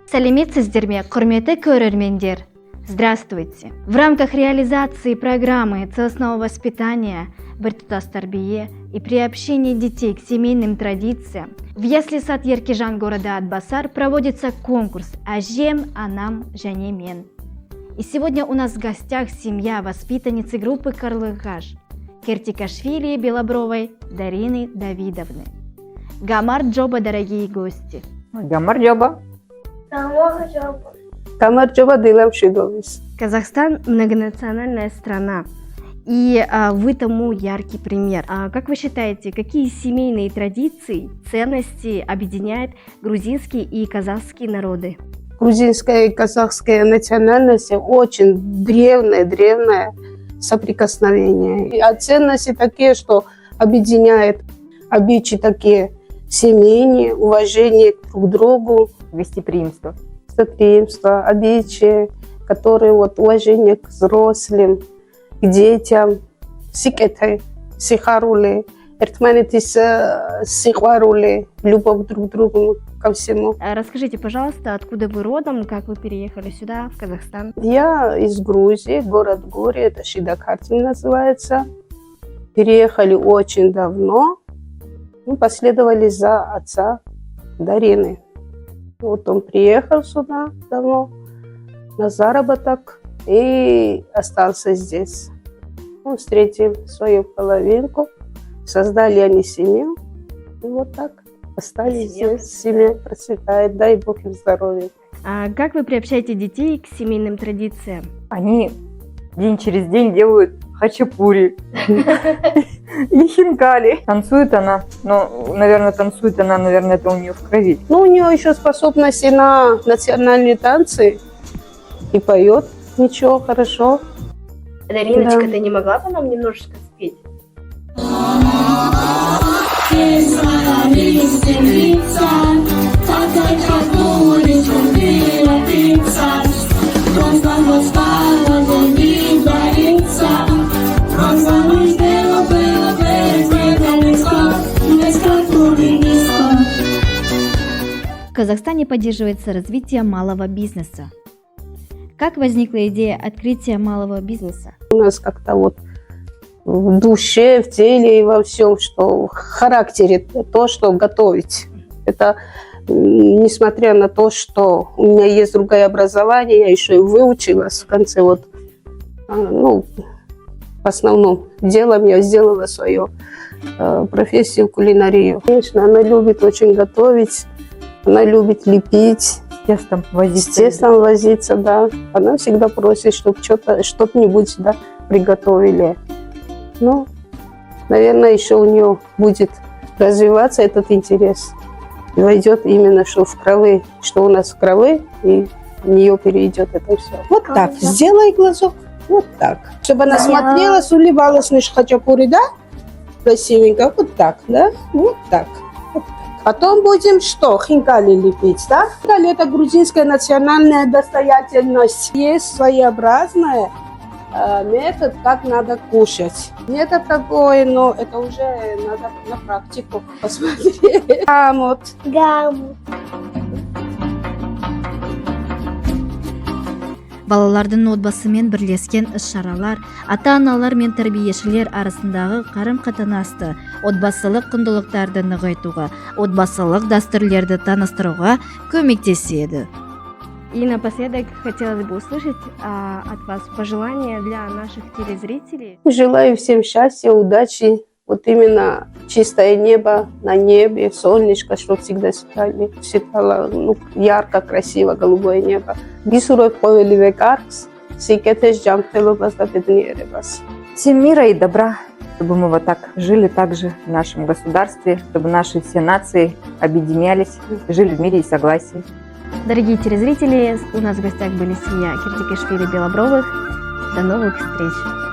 Сәлеметсіздерме, құрметті көрермендер. Здравствуйте! В рамках реализации программы целостного воспитания, біртұтас тәрбие и приобщения детей к семейным традициям в ясли-сад Еркежан города Атбасар проводится конкурс «Әжем, анам, және мен». И сегодня у нас в гостях семья воспитанницы группы Карлыгаш Кертикашвили Белобровой Дарины Давидовны. Гамар Джоба, дорогие гости! Гамар Джоба. Гамар Джоба Дилам Шидовис. Казахстан – многонациональная страна, и вы тому яркий пример. Как вы считаете, какие семейные традиции, ценности объединяют грузинские и казахские народы? Грузинская и казахская национальность очень древнее соприкосновение. А ценности такие, что объединяет обычаи такие семейные, уважение друг к другу, Гостеприимство. гостеприимство, обычаи, которые уважение к взрослым, к детям, сикеты, сихарули, эртманитис сихарули, любовь друг к другу, ко всему. Расскажите, пожалуйста, откуда вы родом, как вы переехали сюда, в Казахстан? Я из Грузии, город Гори, это Шидакартин называется. Переехали очень давно. Мы последовали за отца Дарины. Вот он приехал сюда давно на заработок и остался здесь. Мы встретили свою половинку, создали они семью. И вот так остались здесь. Семья процветает, дай Бог им здоровья. А как вы приобщаете детей к семейным традициям? Они день через день делают хачапури и хинкали. Танцует она, наверное, это у нее в крови. У нее еще способности на национальные танцы и поет ничего, хорошо. Дариночка, Да. ты не могла бы нам немножечко спеть? В Казахстане поддерживается развитие малого бизнеса. Как возникла идея открытия малого бизнеса? У нас как-то вот в душе, в теле и во всем, что в характере то, что готовить. Это несмотря на то, что у меня есть другое образование, я еще и выучилась в конце в основном делом я сделала свою профессию кулинарию. Конечно, она любит очень готовить, она любит лепить. Тестом возиться. С тестом возиться, да. Она всегда просит, чтобы что-нибудь приготовили. Наверное, еще у нее будет развиваться этот интерес. И войдет именно что в крови, что у нас в крови, и в нее перейдет это все. Вот так, сделай глазок, вот так. Чтобы она смотрелась, улыбалась на хачапури, да? Красивенько, вот так, да? Вот так. Потом будем что? Хинкали лепить, да? Хинкали – это грузинская национальная достоятельность. Есть своеобразная метод, как надо кушать. Метод такой, но это уже надо на практику посмотреть. Гамут. Балалардың отбасымен бірлескен іс-шаралар, ата-аналар мен тәрбиешілер арасындағы қарым-қатынасты, отбасылық құндылықтарды нығайтуға, отбасылық дәстүрлерді таныстыруға көмектеседі. И напоследок хотелось бы услышать от вас пожелания для наших телезрителей. Желаю всем счастья, удачи. Вот именно чистое небо на небе, солнышко, чтобы всегда светало ярко, красиво, голубое небо. Бисурой повели векаркс, сикетеш джамтелобас да беднеребас. Всем мира и добра, чтобы мы вот так жили также в нашем государстве, чтобы наши все нации объединялись, жили в мире и согласии. Дорогие телезрители, у нас в гостях были семья Кертикашвили Белобровых. До новых встреч!